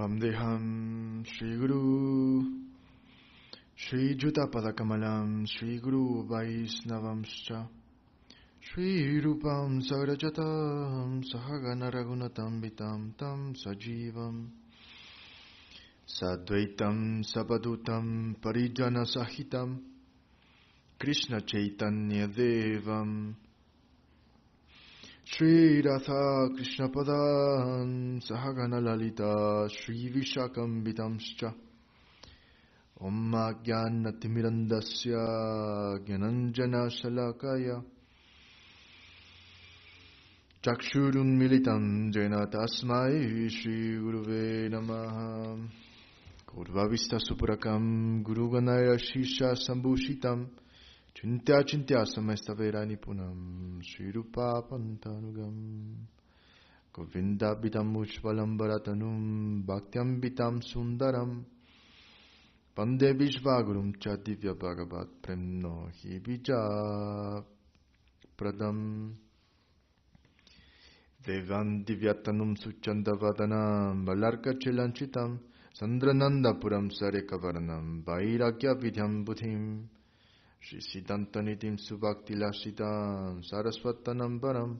Vamdeham Shri Guru Shri Jutapadakamalam Shri Guru Vaisnavamscha Shri Rupam Sarajatam Sahagana Ragunatam Vitam Tam Sajivam Sadvaitam Sabadutam Parijana Sahitam Krishna Chaitanya Devam Shri Radha Krishna Padan Sahagana Lalita Shri Vishakam Vitamscha Om Jnanatirandasya Jnananjana Shalakaya Chakshurun Militam Jena Tasmai Shri Guruve Namaha Kurvavista Supurakam Guru Ganaya Shisha Sambhushitam Chintya Chintya Samesta Veranipunam Shri Rupa Pantanugam Govinda Bitam Ushvalam Bharatanum Bhaktyam Bitam Sundaram Pande Vishvagurum Chadivya Bhagavat Premno Hi Bija Pradam Devan Divyatanum Suchandavadanam Balarka Chilanchitam Sandrananda Puram Sarekavarnam Vairagya Vidhyam Buddhim Shri Siddhantanitim Subhakti Lashitam Saraswatanam Param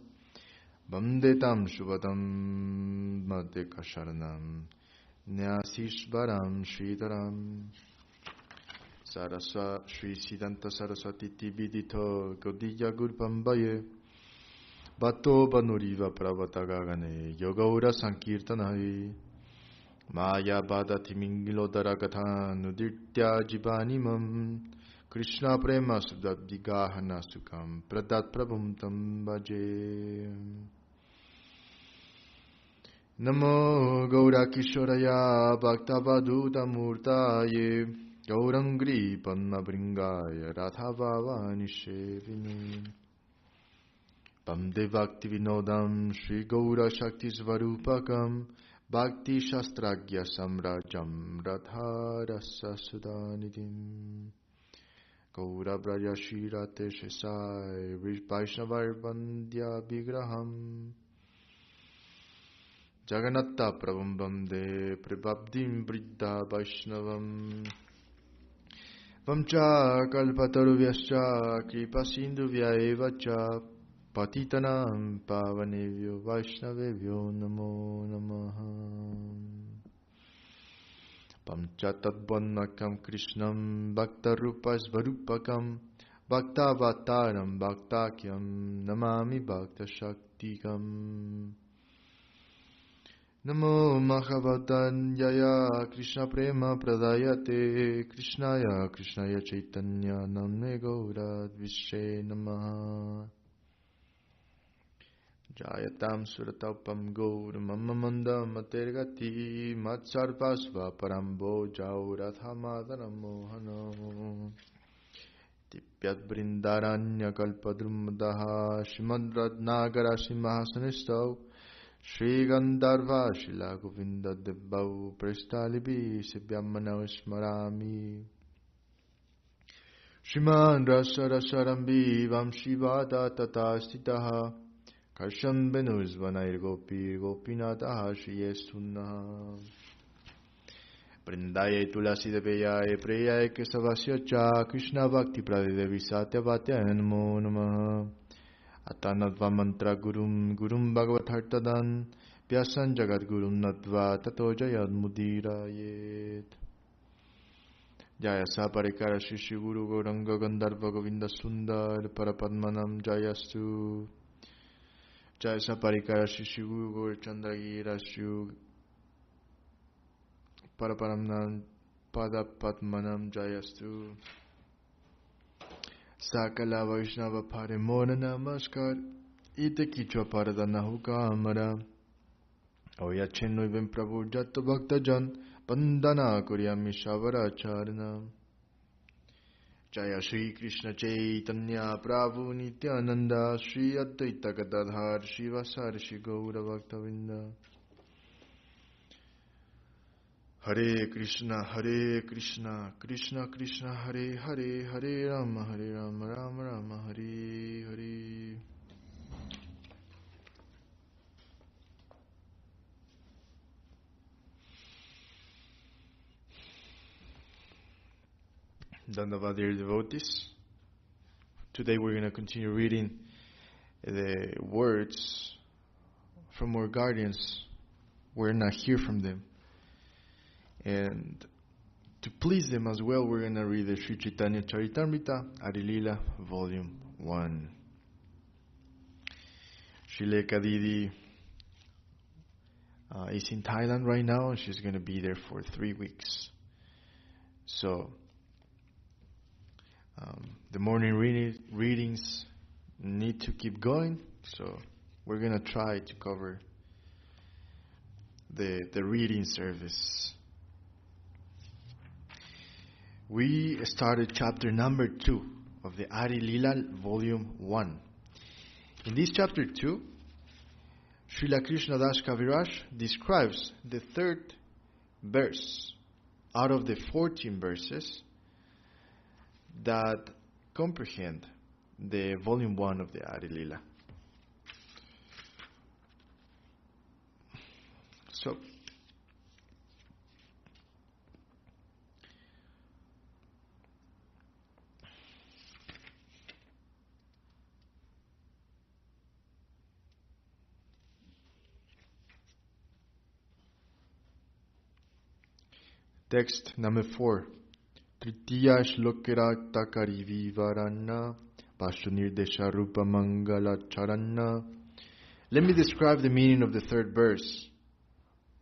Bamdetam Shubhadam Madhekasharanam Nyasishvaram Shridaram Saraswa Shri Siddhanta Saraswati Tibidito Godiya Gurpambaye Bhatto Banuriva Pravatagagane Yogaura Sankirtanai Maya Badati Mingilo Daragata Nuditya Jibanimam Krishna Prema Sudabdigahana Sukam Pradat Prabhum Tam Bhaje Namo Gaura Kishoraya Bhaktavaduta Murtaye Gaurangri Padma Bringaya Radhavavani Shevini Bamde Bhakti Vinodam Shri Gaura Shakti Svarupakam Bhakti Shastragya Samrajam Radharasa Sudanidim Gaura Braja Shirate Shesai Vaishnavar Bandya Vigraham Jagannatha Prabhum Bamde Prabhabdim Briddha Vaishnavam Vamcha Kalpataruvyaschа Kripa Sindhuvya Evacha Patitanam Pavanevyo Vaishnavevyo Namo Namaha Pamchatadvannakam Krishnam Bhaktarupa Svarupakam Bhaktavataram Bhaktakyam Namami Bhakta Shaktikam Namo Mahavadan Jaya Krishna Prema Pradayate Krishnaya Chaitanya Namne Gaura Dvishe Namaha Jayatam Surataupam Gaur Mamamanda Matergati Matsarvasva Parambo Jauratha Madana Mohano Tipyat Brindaranya Kalpadrumadaha Shimad Radnagara Simhasanistau Shri Gandharva Shila Govinda Debbau Prestalibi Sibyamana Smarami Shriman Rasa Rasarambi Vamshivada Tatastitaha Karsham Benuzvanair Gopi Gopinataha Shriye Sunnaha Brindaye Tulasi Deveyaye Preyaye Kesavasya Cha Krishna Bhakti Pradevi Satyavatya Namo Namaha Atanadva Mantra Gurum Bhagavat Hartadan Vyasan Jagat Gurum Nadva Tato Jayad Mudirayet Jaya Saparikara Shri Guru Gauranga Gandharva Govinda Sundar Parapadmanam Jayastu Jaya Saparikara Shri Guru Gaur Chandragira Shri Paraparamnam Padapadmanam Jayastu Sakala Vaishnava Parimona Namaskar Ite Kichwa Paradana Hukamara Oya Chenno Vim Prabhu Jatta Bhaktajan Bandana Kuryami Shavara Charana Jaya Shri Krishna Chaitanya Prabhu Nityananda Shri Advaita Gadadhar Shivasar Shri Gaura Bhaktavinda Hare Krishna, Krishna Krishna, Hare Hare, Hare Rama, Rama Rama, Hare Hare. Dandavat, dear devotees. Today we're going to continue reading the words from our guardians. We're not hear from them. And to please them as well, we're going to read the Sri Chaitanya Charitamrta, Lila, Volume 1. Srila Kadidi is in Thailand right now, and she's going to be there for 3 weeks. So, the morning readings need to keep going, so we're going to try to cover the reading service. We started chapter number 2 of the Lila, Volume 1. In this chapter 2, Srila Krishna Das Kaviraj describes the third verse out of the 14 verses that comprehend the volume 1 of the Lila. So, text number 4. Tritiya shlokera takari vivarana Vashunirdesha rupa mangala charana. Let me describe the meaning of the third verse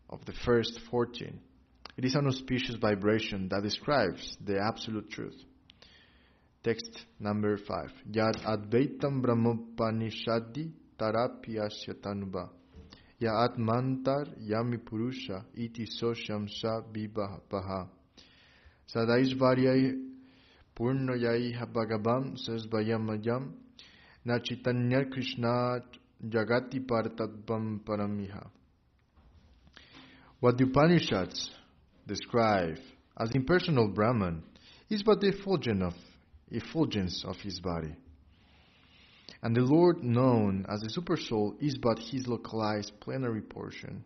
of the first 14. It is an auspicious vibration that describes the absolute truth. Text number 5. Yad advaitam brahmopanishadi tarapyasya tanuba Ya atmantar yami purusha iti sosham sa vivaha Sadaishvaryai purnayai bhagavam sasvayamayam na Chaitanya Krishna jagati partatvam paramiha. What the Upanishads describe as impersonal Brahman is but the effulgence of his body. And the Lord known as the Supersoul is but his localized plenary portion.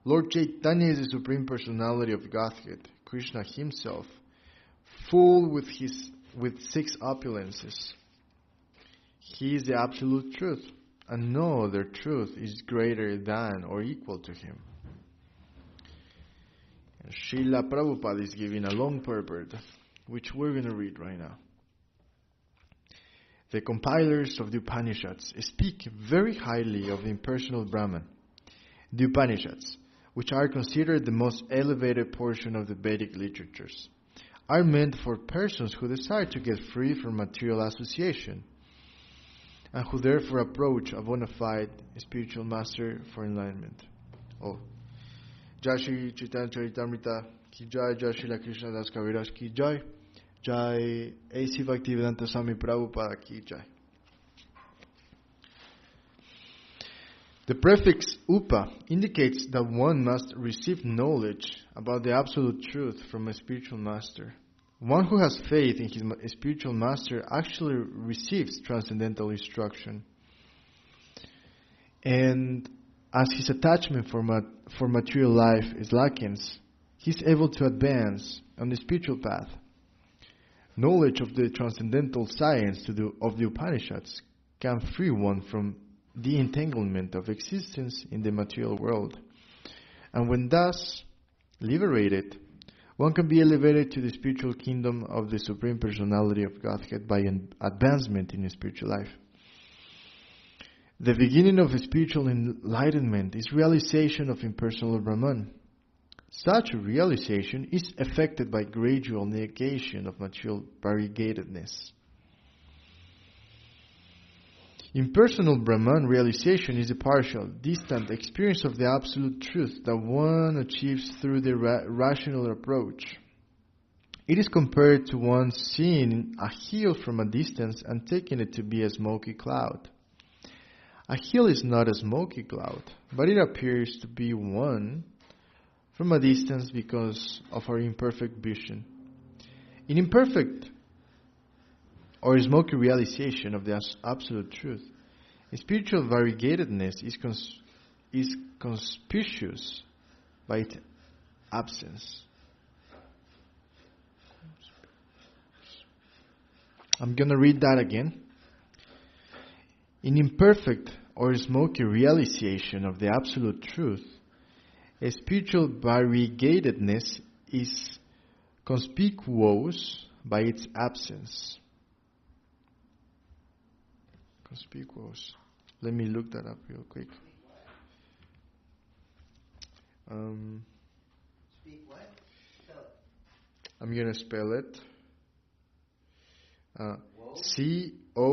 Lord Chaitanya is the Supreme Personality of Godhead, Krishna himself, full with 6 opulences. He is the absolute truth, and no other truth is greater than or equal to him. And Srila Prabhupada is giving a long purport, which we're going to read right now. The compilers of the Upanishads speak very highly of the impersonal Brahman. The Upanishads, which are considered the most elevated portion of the Vedic literatures, are meant for persons who desire to get free from material association and who therefore approach a bona fide spiritual master for enlightenment. Oh, Jai Shri Chaitanya Charitamrta ki Jai, Jai Shri Krishna Das Kaviraj ki Jai, Jai A.C. Bhaktivedanta Swami Prabhupada ki Jai. The prefix upa indicates that one must receive knowledge about the absolute truth from a spiritual master. One who has faith in his spiritual master actually receives transcendental instruction. And as his attachment for material life is slackens, he is able to advance on the spiritual path. Knowledge of the transcendental science of the Upanishads can free one from the entanglement of existence in the material world. And when thus liberated, one can be elevated to the spiritual kingdom of the Supreme Personality of Godhead by an advancement in spiritual life. The beginning of spiritual enlightenment is realization of impersonal Brahman. Such realization is effected by gradual negation of material variegatedness. Impersonal Brahman realization is a partial, distant experience of the absolute truth that one achieves through the rational approach. It is compared to one seeing a hill from a distance and taking it to be a smoky cloud. A hill is not a smoky cloud, but it appears to be one from a distance because of our imperfect vision. In imperfect or smoky realization of the absolute truth, spiritual variegatedness is conspicuous by its absence. I'm going to read that again. In imperfect or smoky realization of the absolute truth, a spiritual variegatedness is conspicuous by its absence. Conspicuous. Let me look that up real quick. Speak what? Spell it. I'm going to spell it. C-O-N-S-P-I-C-U-O.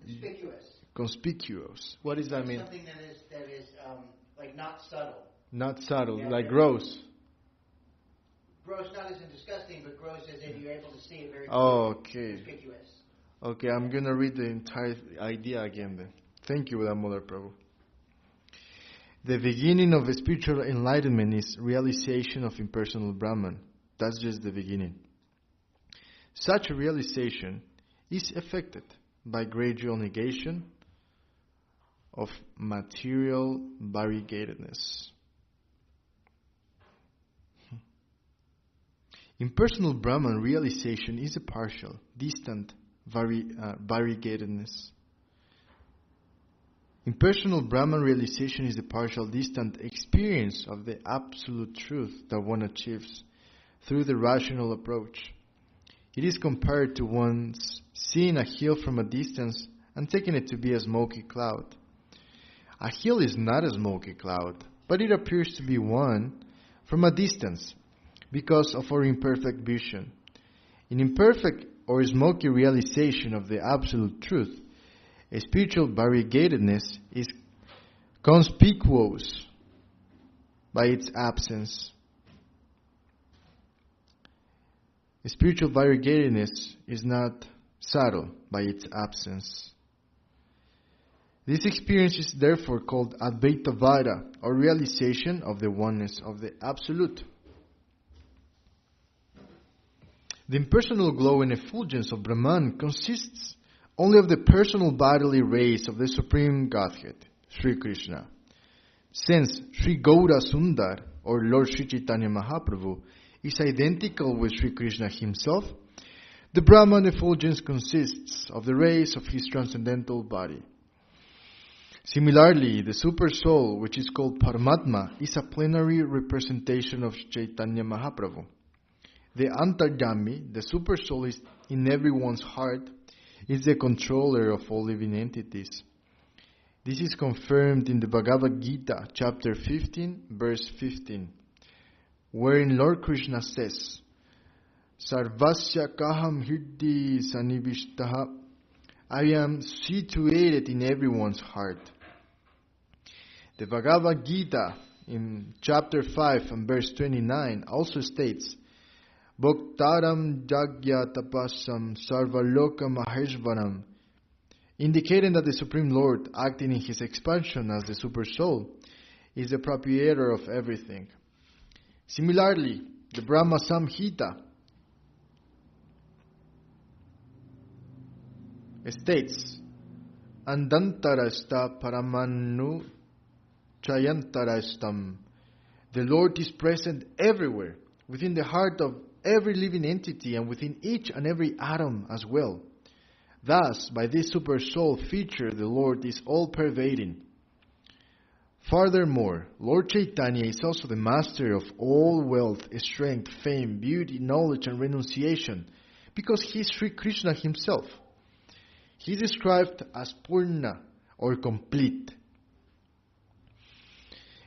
Conspicuous. Conspicuous. What does that mean? Something that is like not subtle. Not subtle, Yeah, like gross. Gross, not as in disgusting, but gross as in you're able to see it very Okay. conspicuous. Okay, I'm going to read the entire idea again then. Thank you, Mother Prabhu. The beginning of spiritual enlightenment is realization of impersonal Brahman. That's just the beginning. Such a realization is effected by gradual negation of material variegatedness. Impersonal Brahman realization is a partial, distant variegatedness. Impersonal Brahman realization is a partial, distant experience of the absolute truth that one achieves through the rational approach. It is compared to one's seeing a hill from a distance and taking it to be a smoky cloud. A hill is not a smoky cloud, but it appears to be one from a distance because of our imperfect vision. In imperfect or smoky realization of the absolute truth, a spiritual variegatedness is conspicuous by its absence. A spiritual variegatedness is not subtle by its absence. This experience is therefore called Advaita Vada, or realization of the oneness of the Absolute. The impersonal glow and effulgence of Brahman consists only of the personal bodily rays of the Supreme Godhead, Sri Krishna. Since Sri Gaura Sundar, or Lord Sri Chaitanya Mahaprabhu, is identical with Sri Krishna himself, the Brahman effulgence consists of the rays of his transcendental body. Similarly, the Super Soul, which is called Paramatma, is a plenary representation of Chaitanya Mahaprabhu. The Antaryami, the Super Soul, is in everyone's heart, is the controller of all living entities. This is confirmed in the Bhagavad Gita, chapter 15, verse 15, wherein Lord Krishna says, Sarvasya kaham hirdi sanivishtaha, I am situated in everyone's heart. The Bhagavad Gita, in chapter 5 and verse 29, also states, Bhoktaram Jagya Tapasam Sarvaloka Maheshvaram, indicating that the Supreme Lord, acting in his expansion as the Super Soul, is the proprietor of everything. Similarly, the Brahma Samhita states, Andantarasta Paramanu Chayantarastam. The Lord is present everywhere, within the heart of every living entity and within each and every atom as well. Thus, by this Super Soul feature, the Lord is all-pervading. Furthermore, Lord Chaitanya is also the master of all wealth, strength, fame, beauty, knowledge, and renunciation, because he is Sri Krishna himself. He is described as Purna, or complete.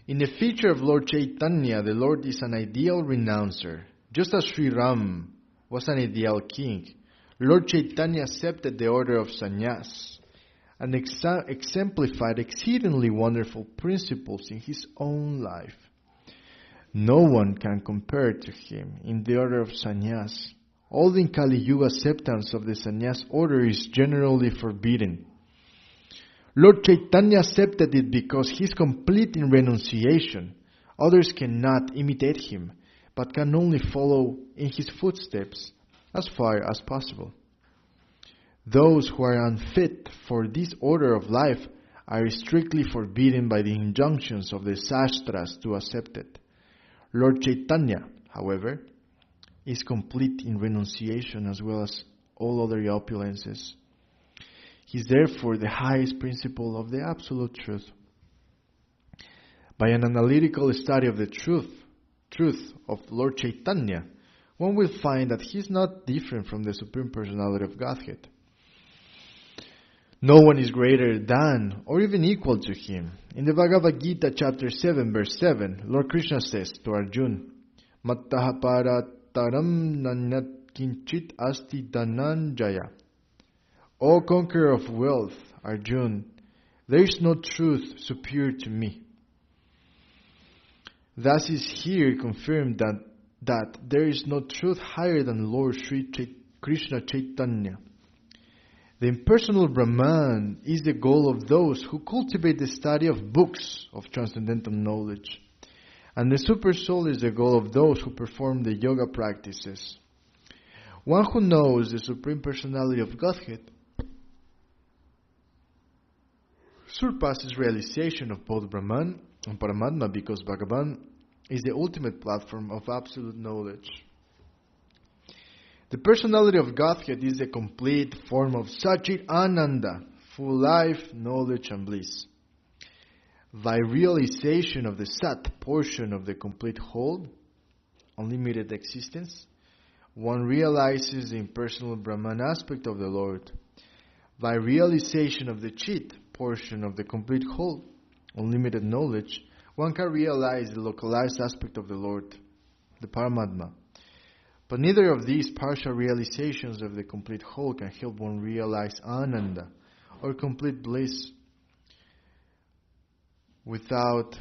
In the feature of Lord Chaitanya, the Lord is an ideal renouncer. Just as Sri Ram was an ideal king, Lord Chaitanya accepted the order of sannyas and exemplified exceedingly wonderful principles in his own life. No one can compare to him in the order of sannyas. All in Kali Yuga acceptance of the sannyas order is generally forbidden. Lord Chaitanya accepted it because he is complete in renunciation. Others cannot imitate him, but can only follow in his footsteps as far as possible. Those who are unfit for this order of life are strictly forbidden by the injunctions of the Shastras to accept it. Lord Chaitanya, however, is complete in renunciation as well as all other opulences. He is therefore the highest principle of the absolute truth. By an analytical study of the truth of Lord Chaitanya, one will find that he is not different from the Supreme Personality of Godhead. No one is greater than or even equal to him. In the Bhagavad Gita chapter 7 verse 7, Lord Krishna says to Arjuna, Mattaha parataram nanyat kinchit asti dhanan Jaya. O conqueror of wealth, Arjuna, there is no truth superior to me. Thus is here confirmed that there is no truth higher than Lord Sri Krishna Chaitanya. The impersonal Brahman is the goal of those who cultivate the study of books of transcendental knowledge. And the Super Soul is the goal of those who perform the yoga practices. One who knows the Supreme Personality of Godhead surpasses realization of both Brahman and Paramatma, because Bhagavan is the ultimate platform of absolute knowledge. The personality of Godhead is the complete form of Sachit Ananda, full life, knowledge and bliss. By realization of the Sat portion of the complete whole, unlimited existence, one realizes the impersonal Brahman aspect of the Lord. By realization of the Chit portion of the complete whole, unlimited knowledge, one can realize the localized aspect of the Lord, the Paramatma. But neither of these partial realizations of the complete whole can help one realize Ananda, or complete bliss. Without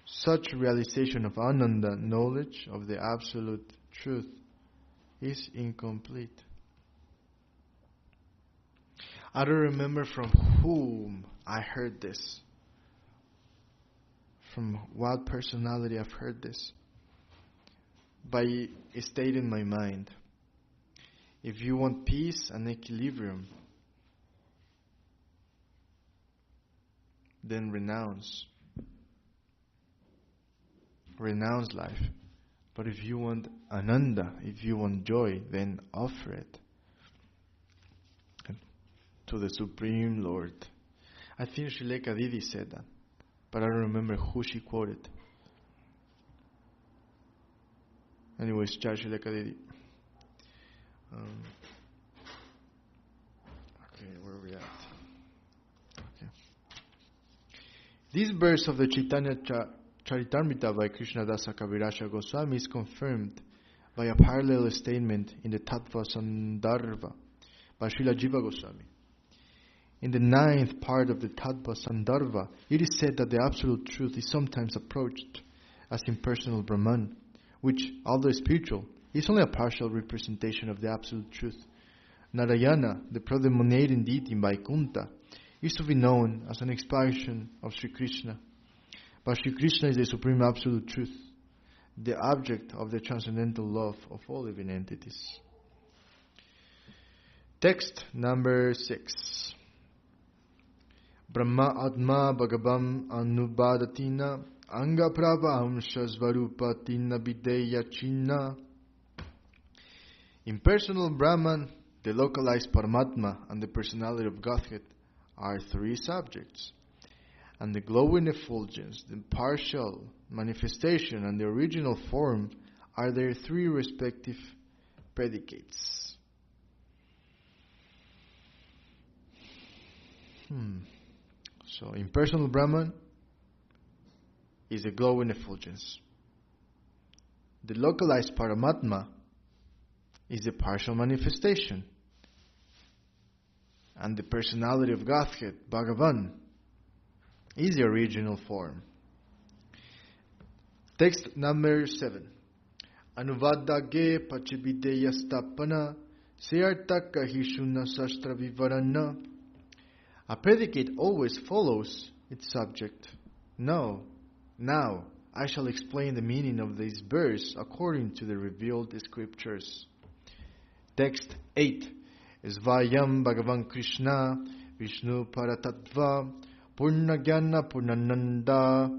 such realization of Ananda, knowledge of the absolute truth is incomplete. I don't remember from whom I heard this. From what personality I've heard this. By a state in my mind. If you want peace and equilibrium, then renounce. Renounce life. But if you want Ananda, if you want joy, then offer it to the Supreme Lord. I think Srila Kadidi said that, but I don't remember who she quoted. Anyways, Srila Kadidi. Okay, where are we at? Okay. This verse of the Chaitanya Charitamrta by Krishnadasa Kaviraj Goswami is confirmed by a parallel statement in the Tattva Sandarbha by Srila Jiva Goswami. In the 9th part of the Tattva Sandarbha, it is said that the Absolute Truth is sometimes approached as impersonal Brahman, which, although spiritual, is only a partial representation of the Absolute Truth. Narayana, the predominating deity in Vaikuntha, is to be known as an expansion of Sri Krishna. But Sri Krishna is the Supreme Absolute Truth, the object of the transcendental love of all living entities. Text number 6. Brahma Atma Bhagavam Anubhadatina Anga Prabham Shasvarupatina Videya Chinna. Impersonal Brahman, the localized Paramatma, and the personality of Godhead are three subjects. And the glowing effulgence, the partial manifestation, and the original form are their three respective predicates. So, impersonal Brahman is a glowing effulgence. The localized Paramatma is the partial manifestation. And the personality of Godhead, Bhagavan, is the original form. Text number 7. Anuvadage pachibideya stapana seartaka hishuna sastra vivarana. A predicate always follows its subject. Now I shall explain the meaning of this verse according to the revealed scriptures. Text 8. Svayam Bhagavan Krishna Vishnu Paratattva Purnagyana Purnananda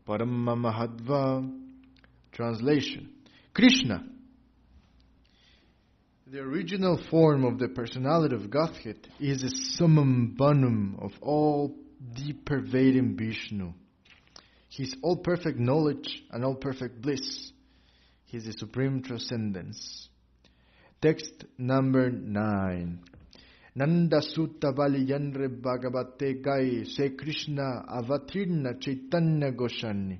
Paramma Mahadva Translation. Krishna, the original form of the personality of Godhead, is the summum bonum of all deep-pervading Vishnu. He is all perfect knowledge and all perfect bliss. He is the supreme transcendence. Text number 9. Nanda Sutta Valiyanre Bhagavate Gai Se Krishna Avatirna Chaitanya Goshani.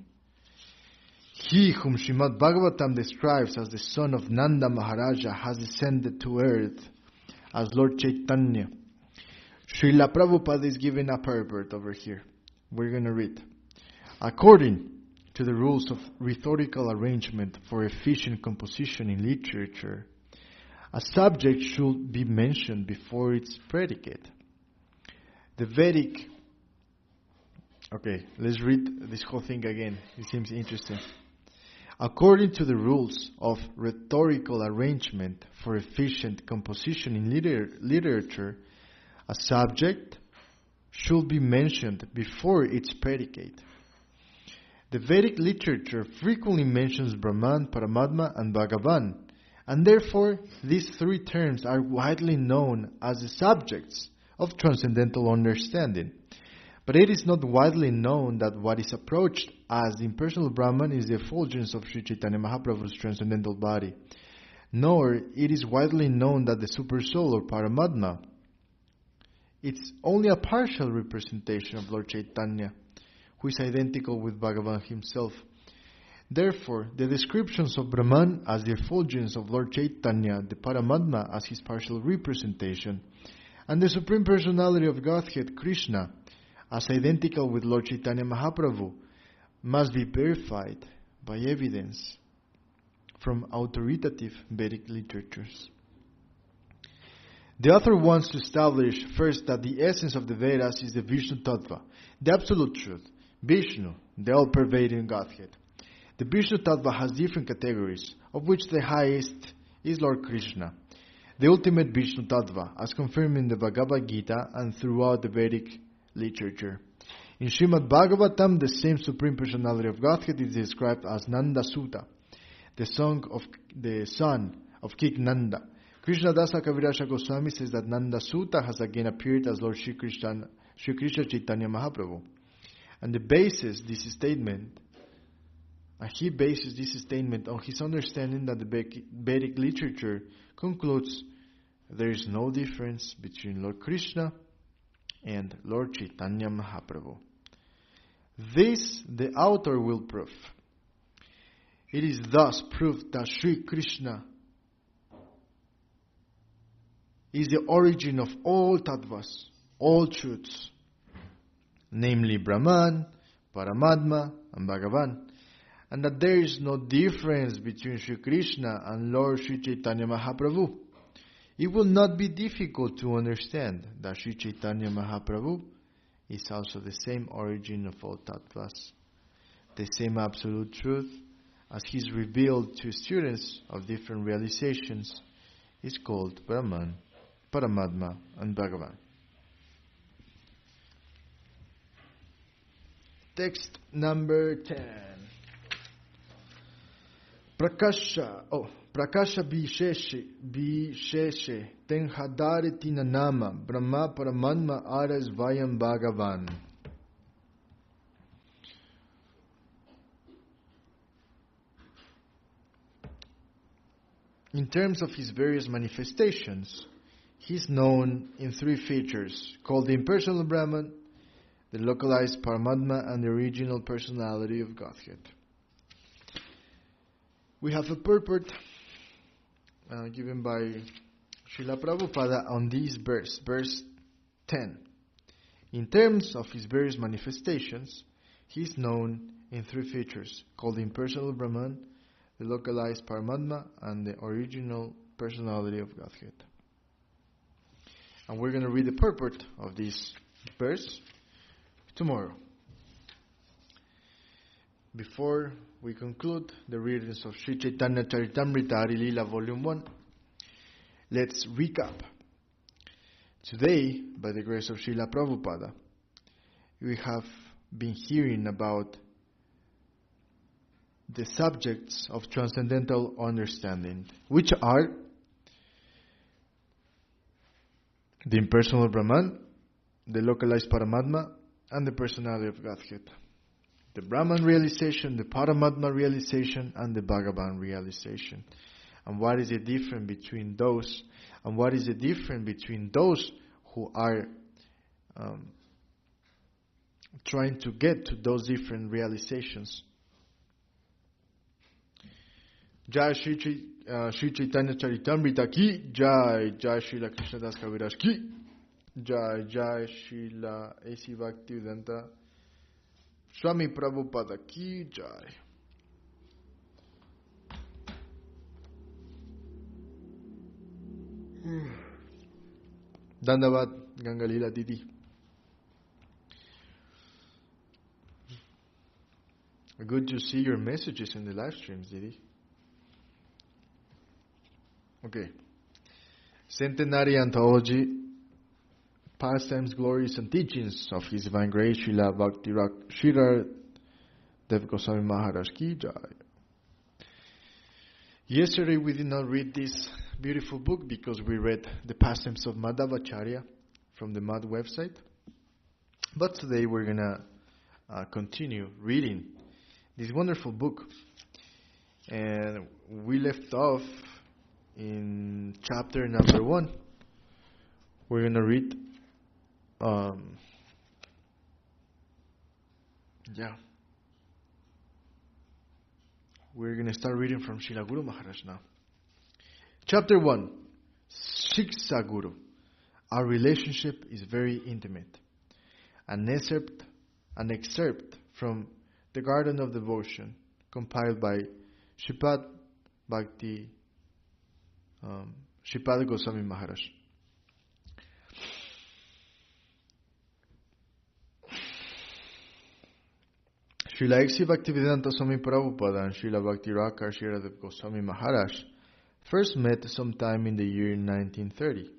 He whom Srimad Bhagavatam describes as the son of Nanda Maharaja has descended to earth as Lord Chaitanya. Srila Prabhupada is giving a purport over here. We're going to read. According to the rules of rhetorical arrangement for efficient composition in literature, a subject should be mentioned before its predicate. The Vedic... Okay, let's read this whole thing again. It seems interesting. According to the rules of rhetorical arrangement for efficient composition in literature, a subject should be mentioned before its predicate. The Vedic literature frequently mentions Brahman, Paramatma, and Bhagavan, and therefore these three terms are widely known as the subjects of transcendental understanding. But it is not widely known that what is approached as the impersonal Brahman is the effulgence of Sri Chaitanya Mahaprabhu's transcendental body. Nor it is widely known that the Supersoul or Paramatma, it's only a partial representation of Lord Chaitanya, who is identical with Bhagavan himself. Therefore, the descriptions of Brahman as the effulgence of Lord Chaitanya, the Paramatma as his partial representation, and the Supreme Personality of Godhead, Krishna, as identical with Lord Chaitanya Mahaprabhu, must be verified by evidence from authoritative Vedic literatures. The author wants to establish first that the essence of the Vedas is the Vishnu Tattva, the absolute truth, Vishnu, the all-pervading Godhead. The Vishnu Tattva has different categories, of which the highest is Lord Krishna, the ultimate Vishnu Tattva, as confirmed in the Bhagavad Gita and throughout the Vedic literature. In Srimad Bhagavatam, the same Supreme Personality of Godhead is described as Nanda Sutta, the son of King Nanda. Krishna Dasa Kaviraj Goswami says that Nanda Sutta has again appeared as Lord Shri Krishna Chaitanya Mahaprabhu. And he bases this statement on his understanding that the Vedic literature concludes there is no difference between Lord Krishna and Lord Chaitanya Mahaprabhu. This the author will prove. It is thus proved that Sri Krishna is the origin of all tattvas, all truths, namely Brahman, Paramatma, and Bhagavan, and that there is no difference between Sri Krishna and Lord Sri Chaitanya Mahaprabhu. It will not be difficult to understand that Sri Chaitanya Mahaprabhu is also the same origin of all tattvas, the same absolute truth, as he is revealed to students of different realizations, is called Brahman, Paramatma, and Bhagavan. Text number 10. Prakasha Visheshe Tenhadare Tinanama Brahma Paramatma Aras Vayam Bhagavan. In terms of his various manifestations, he is known in three features called the impersonal Brahman, the localized Paramatma, and the original personality of Godhead. We have a purport given by Srila Prabhupada on this verse 10. In terms of his various manifestations, he is known in three features called the impersonal Brahman, the localized Paramatma, and the original personality of Godhead. And we're going to read the purport of this verse tomorrow. Before we conclude the readings of Sri Chaitanya Charitamrta Lila Volume 1, let's recap. Today, by the grace of Srila Prabhupada, we have been hearing about the subjects of transcendental understanding, which are the impersonal Brahman, the localized Paramatma, and the personality of Godhead. The Brahman realization, the Paramatma realization, and the Bhagavan realization. And what is the difference between those? And what is the difference between those who are trying to get to those different realizations? Jaya Shri Chaitanya Charitamrta ki Jai, Jai Srila Krishna Das Kaviraj ki Jai, Jai Srila A.C. Bhaktivedanta Swami Prabhupada ki Jai. Dandavat, Ganga Lila Didi. Good to see your messages in the live streams, Didi. Okay. Centenary Anthology, Pastimes, Glories, and Teachings of His Divine Grace, Srila Bhakti Srila Dev Goswami Maharaj ki Jai. Yesterday we did not read this beautiful book because we read the Pastimes of Madhavacharya from the Mad website. But today we're going to continue reading this wonderful book. And we left off in chapter number 1. We're going to read we're going to start reading from Srila Guru Maharaj now. Chapter 1, Shiksha Guru. Our relationship is very intimate. An excerpt from The Garden of Devotion, compiled by Shripad Goswami Maharaj. Srila A.C. Bhaktivedanta Swami Prabhupada and Srila Bhakti Rakar Srila Goswami Maharaj first met sometime in the year 1930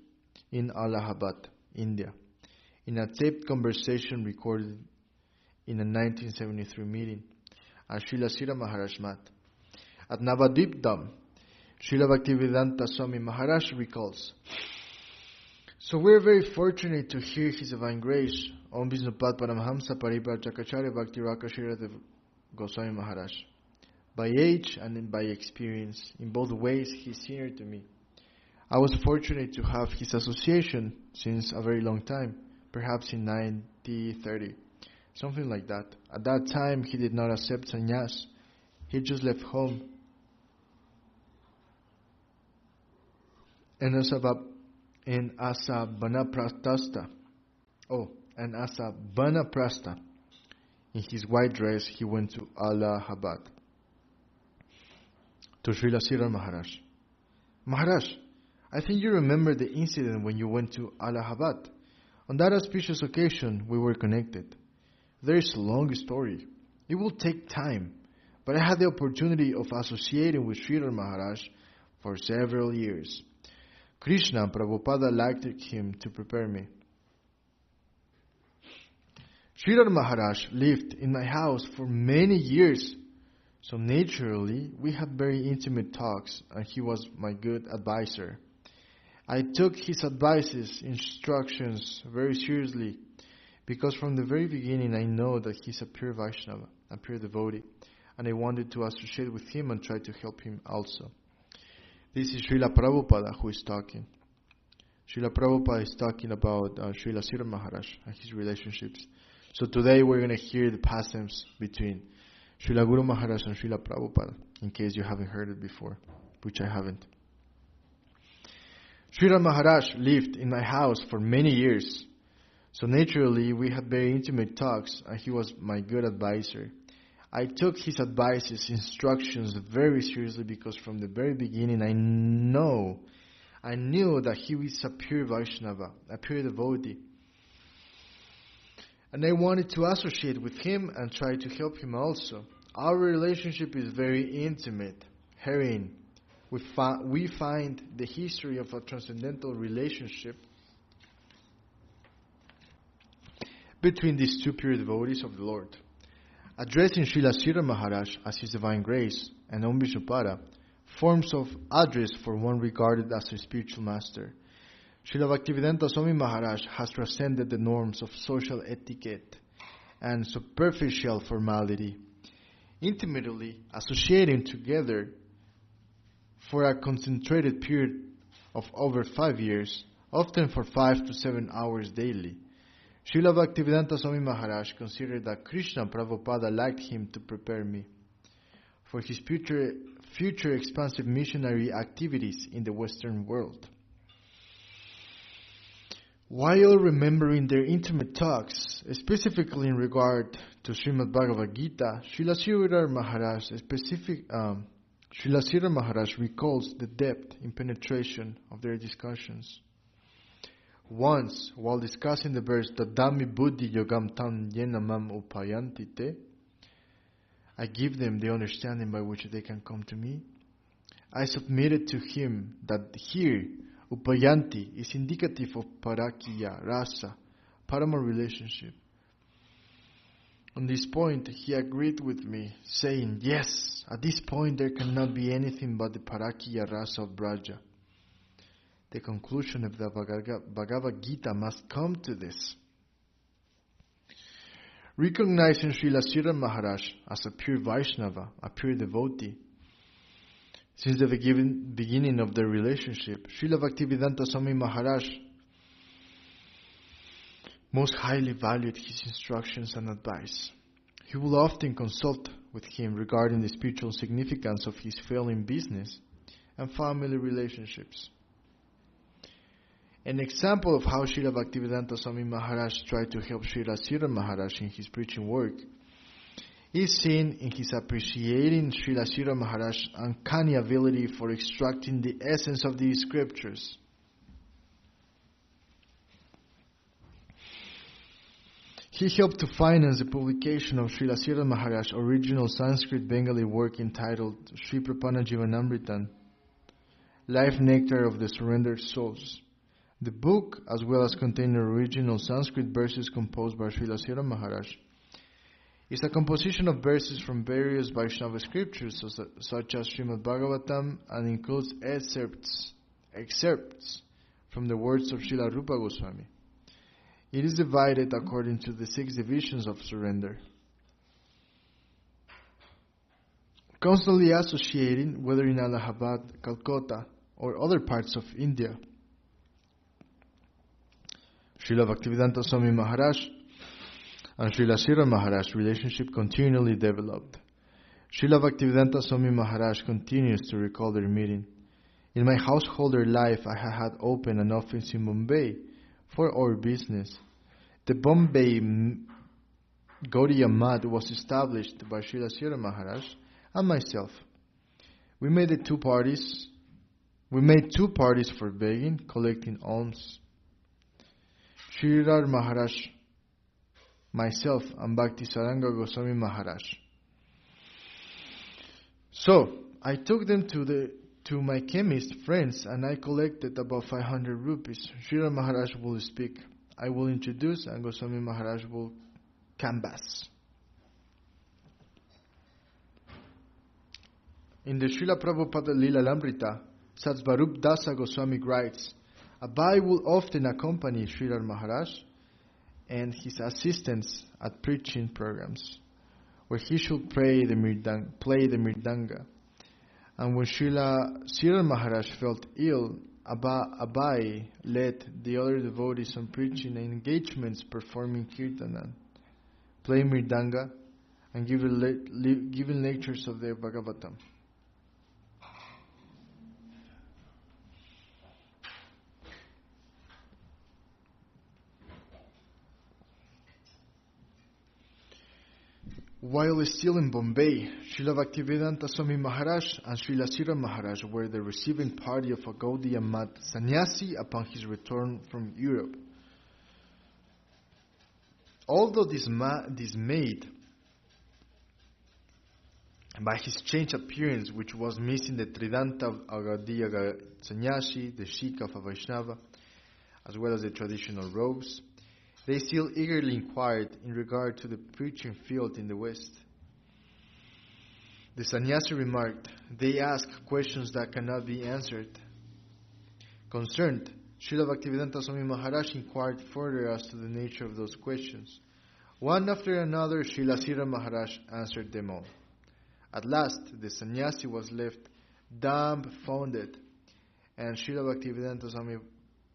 in Allahabad, India, in a taped conversation recorded in a 1973 meeting at Srila Sira Maharaj Mat. At Navadvip Dham, Srila Bhaktivedanta Swami Maharaj recalls, "So we're very fortunate to hear His Divine Grace, Om Vishnupad Paramahamsa Parivrajacharya Bhakti Raka Srila Goswami Maharaj. By age and by experience, in both ways, he's senior to me. I was fortunate to have his association since a very long time, perhaps in 1930, something like that. At that time, he did not accept sannyas. He just left home. And as a Banaprastha, in his white dress, he went to Allahabad, to Srila Sira Maharaj. Maharaj, I think you remember the incident when you went to Allahabad. On that auspicious occasion, we were connected. There is a long story. It will take time, but I had the opportunity of associating with Srila Maharaj for several years. Krishna Prabhupada liked him to prepare me. Srila Maharaj lived in my house for many years, so naturally we had very intimate talks, and he was my good advisor. I took his advices, instructions very seriously, because from the very beginning I know that he's a pure Vaishnava, a pure devotee, and I wanted to associate with him and try to help him also. This is Srila Prabhupada who is talking. Srila Prabhupada is talking about Srila Sira Maharaj and his relationships. So today we're going to hear the pastimes between Srila Guru Maharaj and Srila Prabhupada, in case you haven't heard it before, which I haven't. Srila Maharaj lived in my house for many years. So naturally we had very intimate talks, and he was my good advisor. I took his advices, instructions very seriously, because from the very beginning I knew that he was a pure Vaishnava, a pure devotee. And I wanted to associate with him and try to help him also. Our relationship is very intimate. Herein, we find the history of a transcendental relationship between these two pure devotees of the Lord. Addressing Srila Srila Maharaj as His Divine Grace and Om Vishnupada, forms of address for one regarded as a spiritual master. Srila Bhaktivedanta Swami Maharaj has transcended the norms of social etiquette and superficial formality, intimately associating together for a concentrated period of over 5 years, often for 5 to 7 hours daily. Srila Bhaktivedanta Swami Maharaj considered that Krishna Prabhupada liked him to prepare me for his future expansive missionary activities in the Western world. While remembering their intimate talks, specifically in regard to Srimad Bhagavad Gita, Srila Srila Maharaj recalls the depth and penetration of their discussions. Once, while discussing the verse Tadami Buddhi Yogam Tam Yena Mam Upayantite, I give them the understanding by which they can come to me, I submitted to him that here Upayanti is indicative of Parakya, Rasa, Parama relationship. On this point, he agreed with me, saying, yes, at this point there cannot be anything but the Parakya Rasa of Braja. The conclusion of the Bhagavad Gita must come to this. Recognizing Srila Srila Maharaj as a pure Vaishnava, a pure devotee, since the beginning of their relationship, Srila Bhaktivedanta Swami Maharaj most highly valued his instructions and advice. He would often consult with him regarding the spiritual significance of his failing business and family relationships. An example of how Srila Bhaktivedanta Swami Maharaj tried to help Srila Srila Maharaj in his preaching work is seen in his appreciating Srila Srila Maharaj's uncanny ability for extracting the essence of the scriptures. He helped to finance the publication of Srila Srila Maharaj's original Sanskrit Bengali work entitled Sri Prapana Jivanamritan, Life Nectar of the Surrendered Souls. The book, as well as containing original Sanskrit verses composed by Srila Srila Maharaj, is a composition of verses from various Vaishnava scriptures such as Srimad Bhagavatam, and includes excerpts from the words of Srila Rupa Goswami. It is divided according to the 6 divisions of surrender. Constantly associating, whether in Allahabad, Calcutta, or other parts of India, Srila Bhaktivedanta Swami Maharaj and Srila Srila Maharaj's relationship continually developed. Srila Bhaktivedanta Swami Maharaj continues to recall their meeting. In my householder life, I had opened an office in Bombay for our business. The Bombay Gaudiya Math was established by Srila Srila Maharaj and myself. We made two parties for begging, collecting alms. Srila Maharaj, myself, and Bhakti Saranga Goswami Maharaj. So, I took them to my chemist friends and I collected about 500 rupees. Srila Maharaj will speak. I will introduce and Goswami Maharaj will canvass. In the Srila Prabhupada Lila Lamrita, Satsvarup Dasa Goswami writes, Abai will often accompany Srila Maharaj and his assistants at preaching programs, where he should play the mirdanga. And when Srila Maharaj felt ill, Abai led the other devotees on preaching and engagements performing kirtana, playing mirdanga, and giving lectures of the Bhagavatam. While still in Bombay, Srila Bhaktivedanta Swami Maharaj and Srila Srila Maharaj were the receiving party of a Gaudiya Math sannyasi upon his return from Europe. Although dismayed by his changed appearance, which was missing the Tridanta of a Gaudiya sannyasi, the shika of a Vaishnava, as well as the traditional robes, they still eagerly inquired in regard to the preaching field in the West. The sannyasi remarked, "They ask questions that cannot be answered." Concerned, Srila Bhaktivedanta Swami Maharaj inquired further as to the nature of those questions. One after another, Srila Srila Maharaj answered them all. At last, the sannyasi was left dumbfounded, and Srila Bhaktivedanta Swami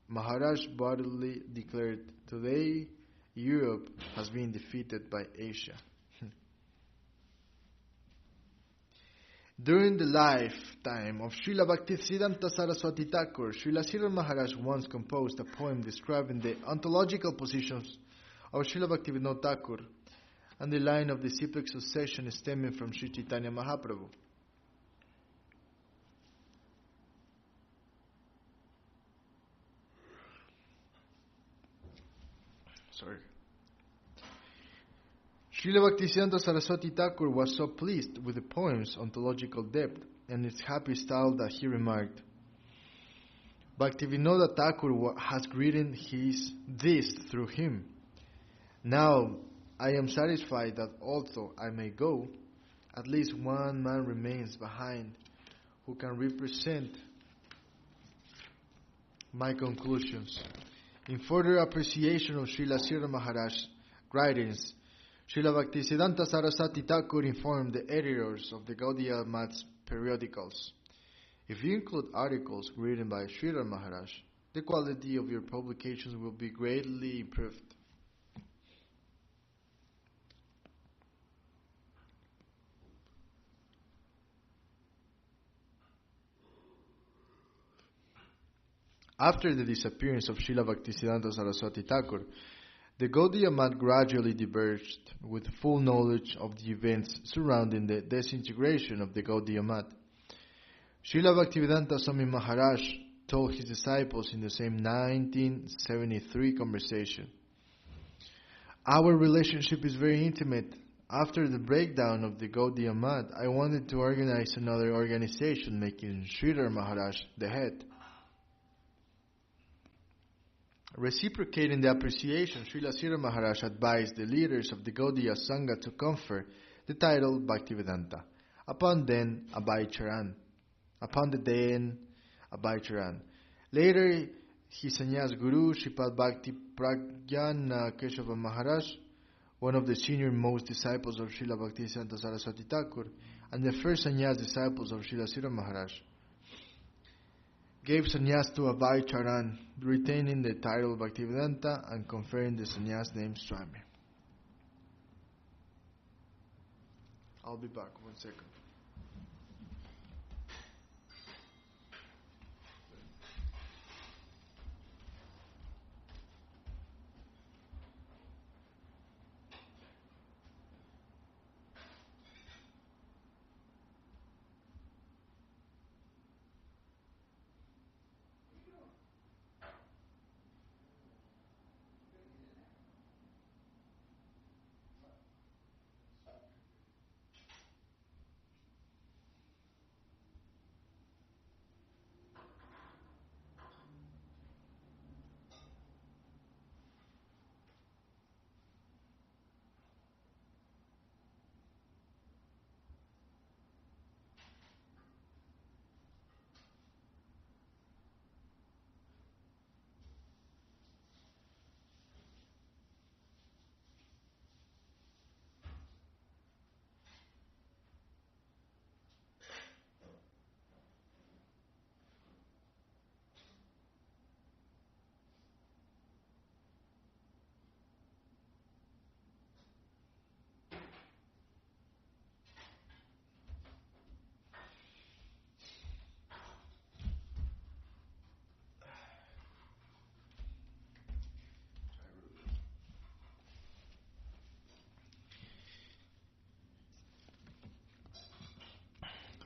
Maharaj boldly declared, "Today, Europe has been defeated by Asia." During the lifetime of Srila Bhaktisiddhanta Saraswati Thakur, Srila Srila Maharaj once composed a poem describing the ontological positions of Srila Bhaktivinoda Thakur and the line of disciplic succession stemming from Sri Chaitanya Mahaprabhu. Srila Bhaktisiddhanta Saraswati Thakur was so pleased with the poem's ontological depth and its happy style that he remarked, "Bhaktivinoda Thakur has written this through him. Now I am satisfied that although I may go, at least one man remains behind who can represent my conclusions." In further appreciation of Srila Srila Maharaj's writings, Srila Bhaktisiddhanta Saraswati Thakur informed the editors of the Gaudiya Math's periodicals, "If you include articles written by Srila Maharaj, the quality of your publications will be greatly improved." After the disappearance of Srila Bhaktisiddhanta Saraswati Thakur, the Gaudiya Math gradually diverged with full knowledge of the events surrounding the disintegration of the Gaudiya Math. Srila Bhaktivedanta Swami Maharaj told his disciples in the same 1973 conversation, "Our relationship is very intimate. After the breakdown of the Gaudiya Math, I wanted to organize another organization making Sridhar Maharaj the head." Reciprocating the appreciation, Srila Srila Maharaj advised the leaders of the Gaudiya Sangha to confer the title Bhaktivedanta upon the then Abhay Charan. Later, his sannyas guru, Sripad Bhakti Pragyana Keshava Maharaj, one of the senior most disciples of Srila Bhaktisiddhanta Saraswati Thakur, and the first sannyas disciples of Srila Srila Maharaj, gave sannyas to Abhay Charan, retaining the title Bhaktivedanta and conferring the sannyas name Swami. I'll be back, 1 second.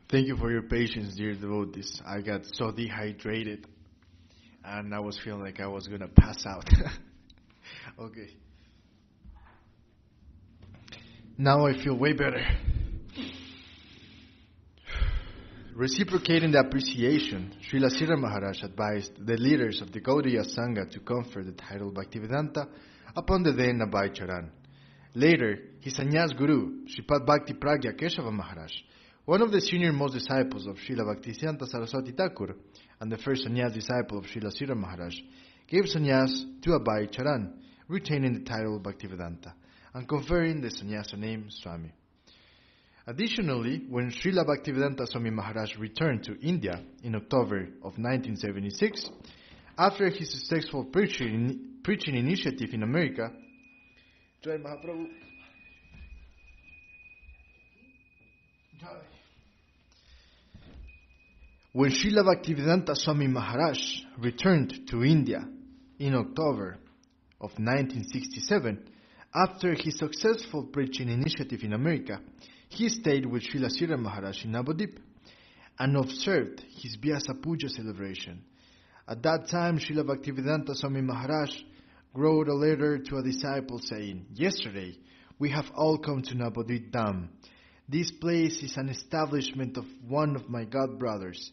Thank you for your patience, dear devotees. I got so dehydrated and I was feeling like I was going to pass out. Okay. Now I feel way better. Reciprocating the appreciation, Srila Srila Maharaj advised the leaders of the Gaudiya Sangha to confer the title Bhaktivedanta upon the then Abhay Charan. Later, his sannyas guru, Sripad Bhakti Pragya Keshava Maharaj, One of the senior most disciples of Srila Bhaktisiddhanta Saraswati Thakur and the first sannyas disciple of Srila Srila Maharaj gave sannyas to Abai Charan, retaining the title Bhaktivedanta and conferring the sannyasa name Swami. Additionally, when Srila Bhaktivedanta Swami Maharaj returned to India in October of 1976, after his successful preaching initiative in America, Jai Mahaprabhu. When Srila Bhaktivedanta Swami Maharaj returned to India in October of 1967, after his successful preaching initiative in America, he stayed with Srila Srila Maharaj in Navadip and observed his Vyasa Puja celebration. At that time, Srila Bhaktivedanta Swami Maharaj wrote a letter to a disciple saying, "Yesterday, we have all come to Navadip Dham. This place is an establishment of one of my god brothers.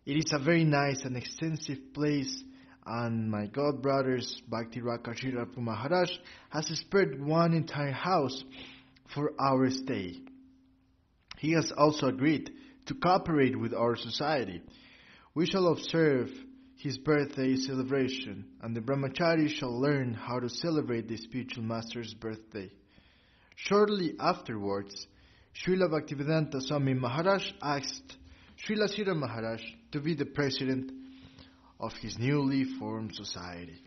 It is a very nice and extensive place, and my god brothers, Bhakti Rakashira Maharaj, has spared one entire house for our stay. He has also agreed to cooperate with our society. We shall observe his birthday celebration, and the brahmacharis shall learn how to celebrate the spiritual master's birthday." Shortly afterwards, Srila Bhaktivedanta Swami Maharaj asked Srila Srila Maharaj to be the president of his newly formed society,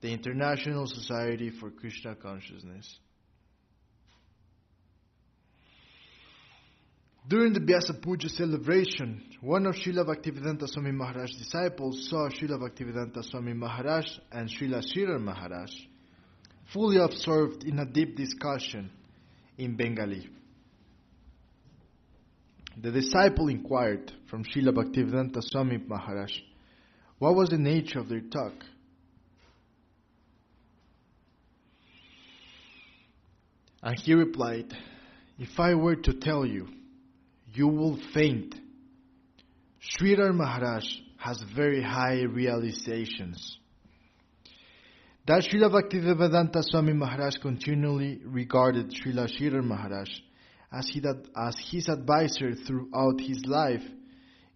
the International Society for Krishna Consciousness. During the Vyasa Puja celebration, one of Srila Bhaktivedanta Swami Maharaj's disciples saw Srila Bhaktivedanta Swami Maharaj and Srila Srila Maharaj fully absorbed in a deep discussion in Bengali. The disciple inquired from Srila Bhaktivedanta Swami Maharaj what was the nature of their talk. And he replied, "If I were to tell you, you will faint. Sridhar Maharaj has very high realizations." That Srila Bhaktivedanta Swami Maharaj continually regarded Srila Sridhar Maharaj as his advisor throughout his life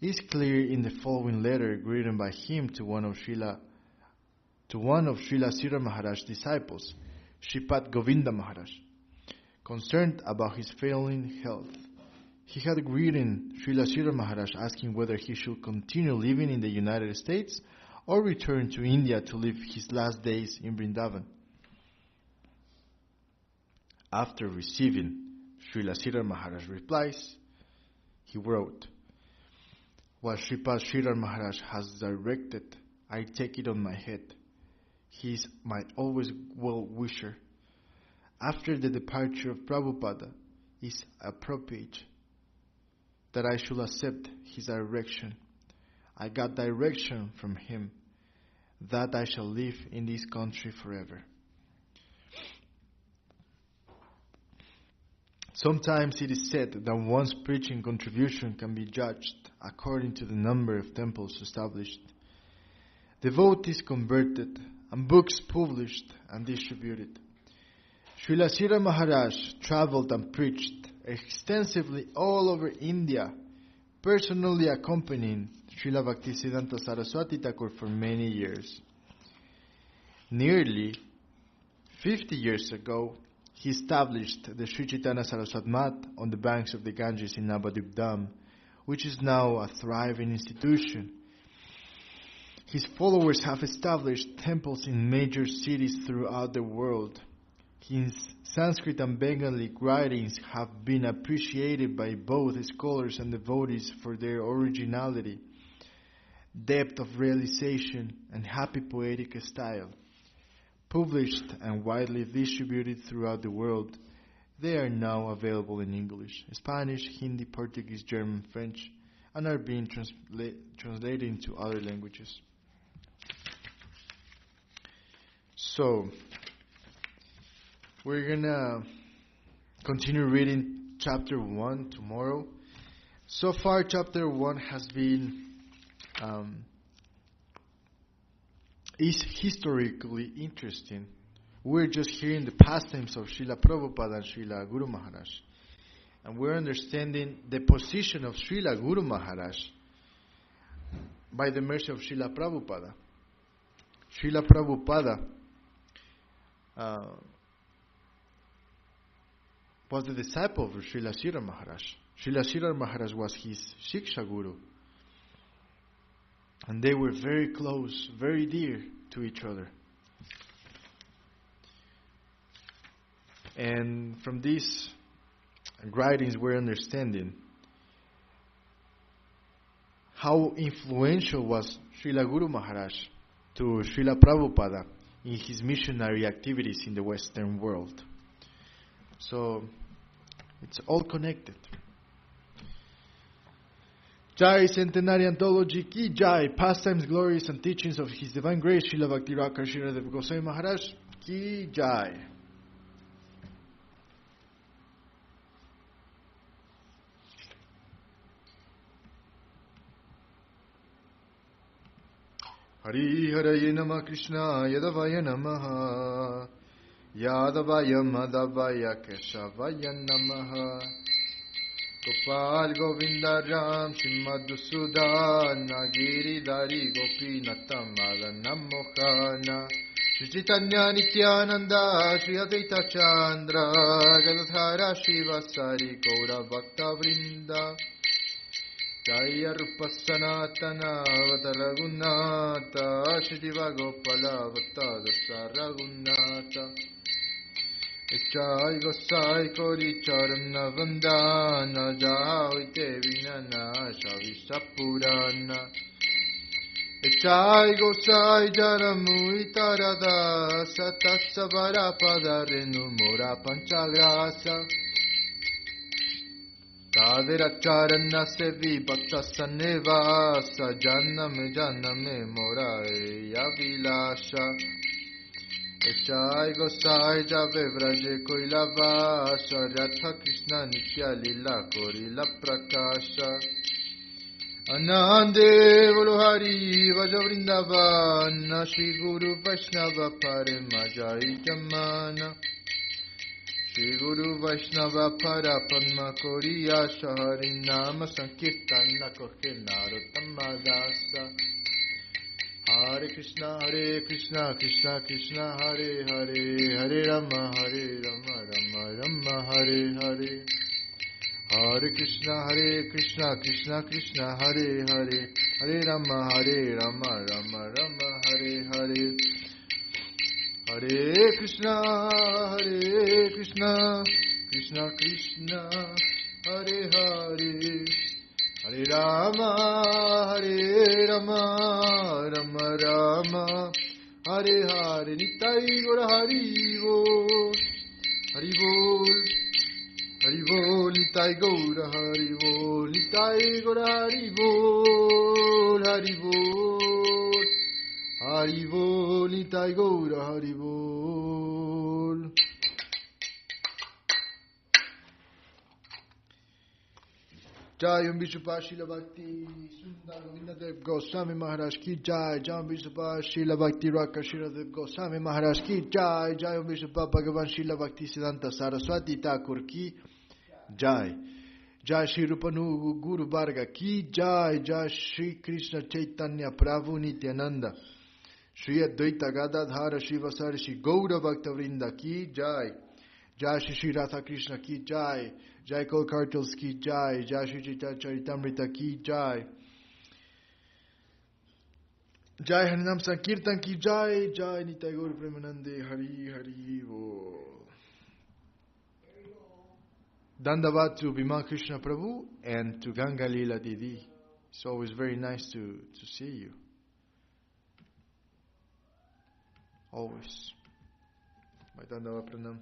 is clear in the following letter written by him to one of Srila Sridhar Maharaj's disciples, Shripad Govinda Maharaj, concerned about his failing health. He had written Srila Srila Maharaj asking whether he should continue living in the United States or return to India to live his last days in Vrindavan. After receiving Srila Srila Maharaj's replies, he wrote, "What Sripad Sridhar Maharaj has directed, I take it on my head. He is my always well-wisher. After the departure of Prabhupada, it is appropriate that I should accept his direction. I got direction from him that I shall live in this country forever." Sometimes it is said that one's preaching contribution can be judged according to the number of temples established, devotees converted, and books published and distributed. Srila Srila Maharaj traveled and preached extensively all over India, personally accompanying Srila Bhaktisiddhanta Saraswati Thakur for many years. Nearly 50 years ago, he established the Sri Chaitanya Saraswat Mat on the banks of the Ganges in Navadip Dham, which is now a thriving institution. His followers have established temples in major cities throughout the world. His Sanskrit and Bengali writings have been appreciated by both scholars and devotees for their originality, depth of realization, and happy poetic style. Published and widely distributed throughout the world, they are now available in English, Spanish, Hindi, Portuguese, German, French, and are being translated into other languages. So, we're gonna continue reading chapter 1 tomorrow. So far, chapter 1 has been is historically interesting. We're just hearing the pastimes of Srila Prabhupada and Srila Guru Maharaj. And we're understanding the position of Srila Guru Maharaj by the mercy of Srila Prabhupada. Srila Prabhupada was the disciple of Srila Sridhar Maharaj. Srila Sridhar Maharaj was his Shiksha Guru. And they were very close, very dear to each other. And from these writings we're understanding how influential was Srila Guru Maharaj to Srila Prabhupada in his missionary activities in the Western world. So it's all connected. Jai, Centenary Anthology Ki Jai, pastimes, glories and teachings of His Divine Grace Srila Bhakti Rakha Srila Goswami Maharaj Ki Jai. Hari Haraye Namah Krishna Yadavaya Namaha Yadavaya Madhavaya Keshavaya Namaha Gopal Govinda Ram Shimadusudana Giridhari Gopinatam Madanam Mohana Shri Chaitanya Nityananda Shri Advaita Chandra Gadadhara Shivasari Gaura Bhakta Vrinda Jaya Rupa Sanatana Vata Raghunatha Shriva Gopala Vata Dasa Raghunatha Jai Gosai Kori Charana Vandana Jai Vinana Shavisa Purana Jai Gosai Jaramu Itarada Satasavara Padarenu Mora Panchagrasa Tadera Charana Sevi Bhakta Saneva Sajaname Janame Mora Yavilasha Jai Gosai Jave Vraje Koilava Saratha Krishna Nitya Lila Korila Prakasha Anande Voluhari Vajavrindavana Shri Guru Vaishnava Parima Jai Jamana Shri Guru Vaishnava Para Padma Koriya Shahari Nama Sankirtana Kohe Narottama Dasa Hare Krishna, Krishna Krishna, Hare Hare, Hare Rama, Rama Rama, Hare Hare. Hare Krishna, Krishna Krishna, Hare Hare, Hare Rama, Rama Rama, Hare Hare. Hare Krishna, Krishna Krishna, Hare Hare. Hare Rama, Rama Rama, Hare Hare. Nitai Gora Hari Bol, Hari Bol, Hari Bol. Nitai Gora Hari Bol, Nitai Gora Hari Bol, Hari Bol, Hari Bol. Nitai Gora Hari Bol. Jai Vishnupa Srila Bhakti Sundar Govinda Dev Goswami Maharaj Ki Jai. Jai Vishnupa Srila Bhakti Rakha Srila Dev Goswami Maharaj Ki Jai. Jai Vishnupa Bhagavan Srila Bhakti Siddhanta Saraswati Thakur Ki Jai. Jai Shri Rupanu Guru Varga Ki Jai. Jai Shri Krishna Chaitanya Prabhu Nityananda Shri Advaita Gadadhara Shivasari Shri Gaura Bhakta Vrinda Ki Jai. Jai Shri Radha Krishna Ki Jai. Jai Kol Kartals Ki Jai. Jai Shri Chaitanya Charitamrta Ki Jai. Jai Harinam Sankirtan Ki Jai. Jai Nitai Gaur Premanande Hari Hari Bo. Dandavat to Bhima Krishna Prabhu and to Ganga Lila Didi. It's always very nice to see you. Always. My Dandavat Pranam.